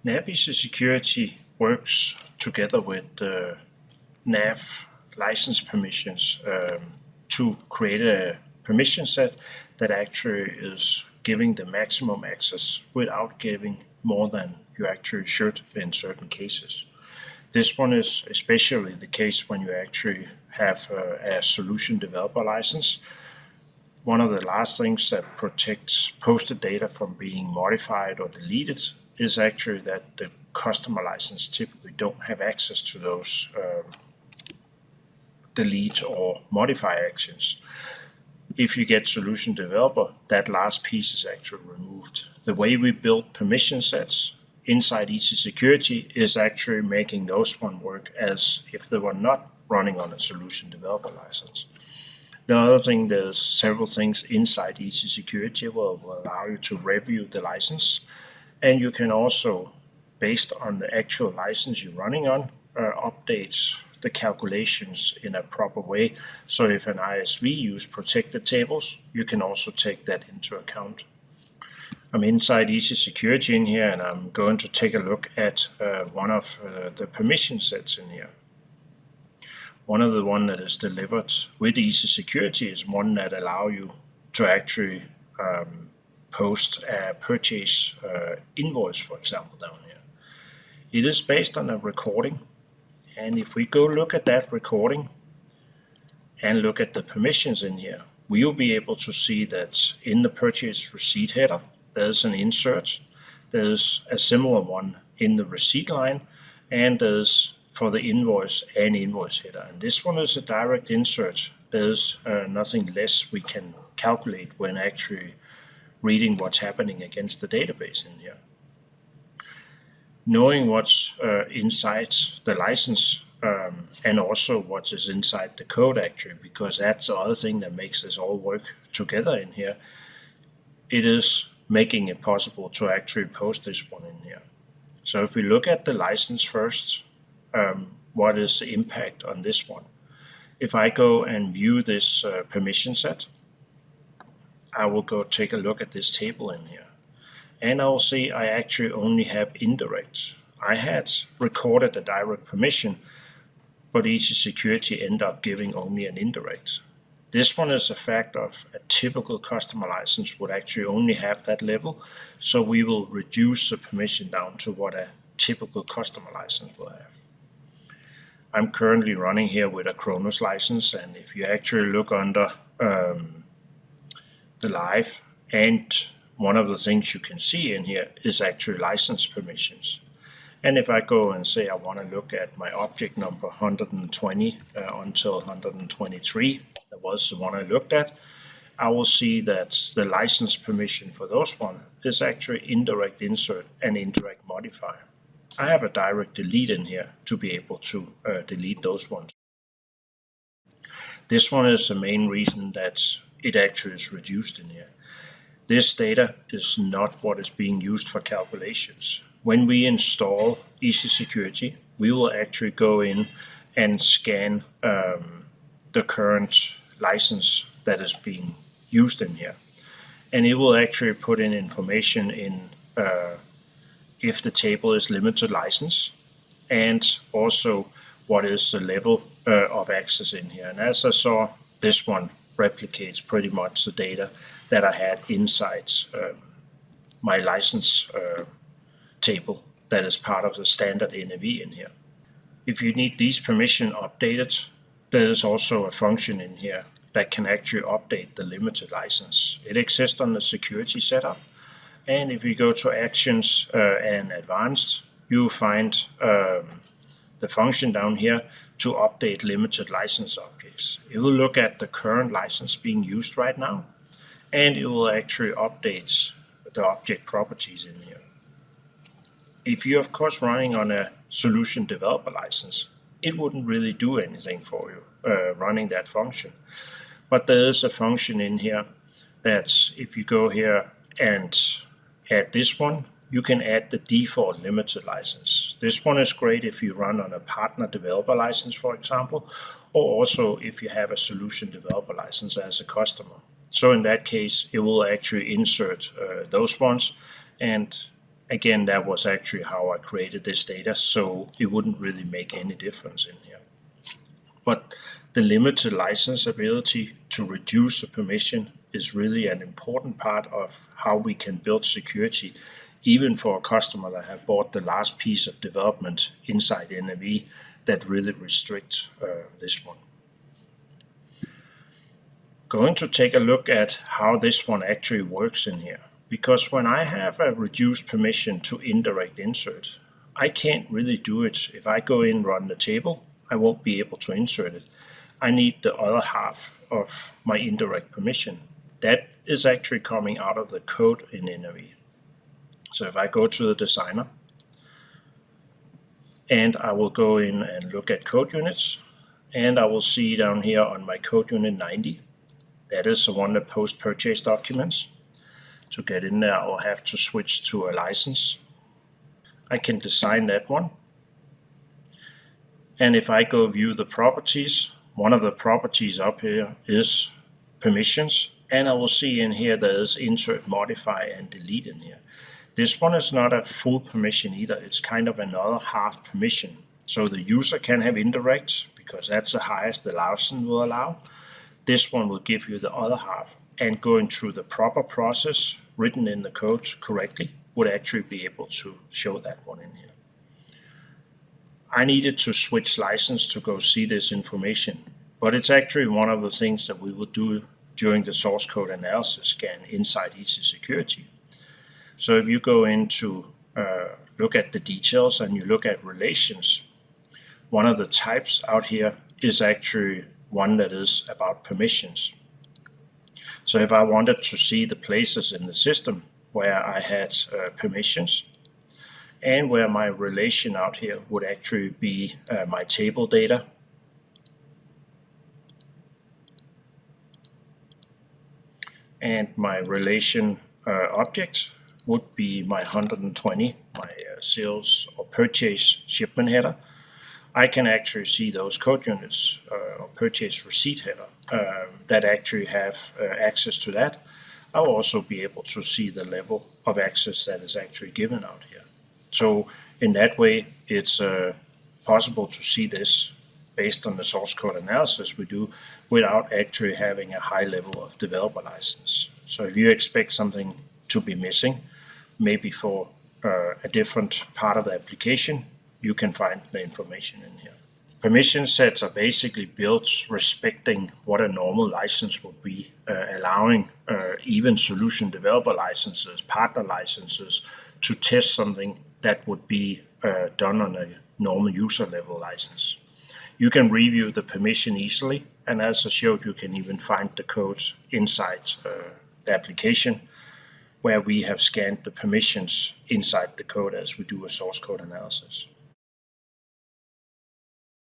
NAV EC Security works together with NAV license permissions to create a permission set that actually is giving the maximum access without giving more than you actually should in certain cases. This one is especially the case when you actually have a solution developer license. One of the last things that protects posted data from being modified or deleted is actually that the customer license typically don't have access to those delete or modify actions. If you get solution developer, that last piece is actually removed. The way we build permission sets inside EC Security is actually making those one work as if they were not running on a solution developer license. The other thing, there's several things inside EC Security will allow you to review the license, and you can also, based on the actual license you're running on, update the calculations in a proper way. So if an ISV use protected tables, you can also take that into account. I'm inside EC Security in here, and I'm going to take a look at one of the permission sets in here. One of the one that is delivered with EC Security is one that allow you to actually post a purchase invoice, for example, down here. It is based on a recording, and if we go look at that recording and look at the permissions in here, we will be able to see that in the purchase receipt header, there's an insert, there's a similar one in the receipt line, and there's for the invoice and invoice header. And this one is a direct insert. There's nothing less we can calculate when actually reading what's happening against the database in here. Knowing what's inside the license and also what is inside the code actually, because that's the other thing that makes this all work together in here. It is making it possible to actually post this one in here. So if we look at the license first, what is the impact on this one? If I go and view this permission set, I will go take a look at this table in here. And I will see I actually only have indirects. I had recorded a direct permission, but EC Security ended up giving only an indirect. This one is a fact of a typical customer license would actually only have that level, so we will reduce the permission down to what a typical customer license will have. I'm currently running here with a Kronos license, and if you actually look under the live, and one of the things you can see in here is actually license permissions. And if I go and say I want to look at my object number 120 until 123, that was the one I looked at, I will see that the license permission for those one is actually indirect insert and indirect modifier. I have a direct delete in here to be able to delete those ones. This one is the main reason that it actually is reduced in here. This data is not what is being used for calculations. When we install EC Security, we will actually go in and scan the current license that is being used in here. And it will actually put in information in if the table is limited license, and also what is the level of access in here. And as I saw, this one replicates pretty much the data that I had inside my license table that is part of the standard NAV in here. If you need these permissions updated, there is also a function in here that can actually update the limited license. It exists on the security setup. And if you go to actions and advanced, you will find the function down here to update limited license objects. It will look at the current license being used right now, and it will actually update the object properties in here. If you're of course running on a solution developer license, it wouldn't really do anything for you running that function. But there is a function in here that if you go here and add this one, you can add the default limited license. This one is great if you run on a partner developer license, for example, or also if you have a solution developer license as a customer. So in that case, it will actually insert those ones and Again, that was actually how I created this data, so it wouldn't really make any difference in here. But the limited license ability to reduce the permission is really an important part of how we can build security, even for a customer that have bought the last piece of development inside NAV that really restricts this one. Going to take a look at how this one actually works in here. Because when I have a reduced permission to indirect insert, I can't really do it. If I go in and run the table, I won't be able to insert it. I need the other half of my indirect permission. That is actually coming out of the code in NAV. So if I go to the designer, and I will go in and look at code units, and I will see down here on my code unit 90, that is the one that post-purchase documents. To get in there, I'll have to switch to a license. I can design that one. And if I go view the properties, one of the properties up here is permissions. And I will see in here there is insert, modify, and delete in here. This one is not a full permission either. It's kind of another half permission. So the user can have indirect, because that's the highest the license will allow. This one will give you the other half. And going through the proper process written in the code correctly would actually be able to show that one in here. I needed to switch license to go see this information, but it's actually one of the things that we will do during the source code analysis scan inside EC Security. So if you go into look at the details and you look at relations, one of the types out here is actually one that is about permissions. So if I wanted to see the places in the system where I had permissions and where my relation out here would actually be my table data, and my relation object would be my 120, my sales or purchase shipment header, I can actually see those code units or purchase receipt header that actually have access to that. I'll also be able to see the level of access that is actually given out here. So in that way, it's possible to see this based on the source code analysis we do without actually having a high level of developer license. So if you expect something to be missing, maybe for a different part of the application, you can find the information in here. Permission sets are basically built respecting what a normal license would be, allowing even solution developer licenses, partner licenses, to test something that would be done on a normal user level license. You can review the permission easily, and as I showed, you can even find the codes inside the application where we have scanned the permissions inside the code as we do a source code analysis.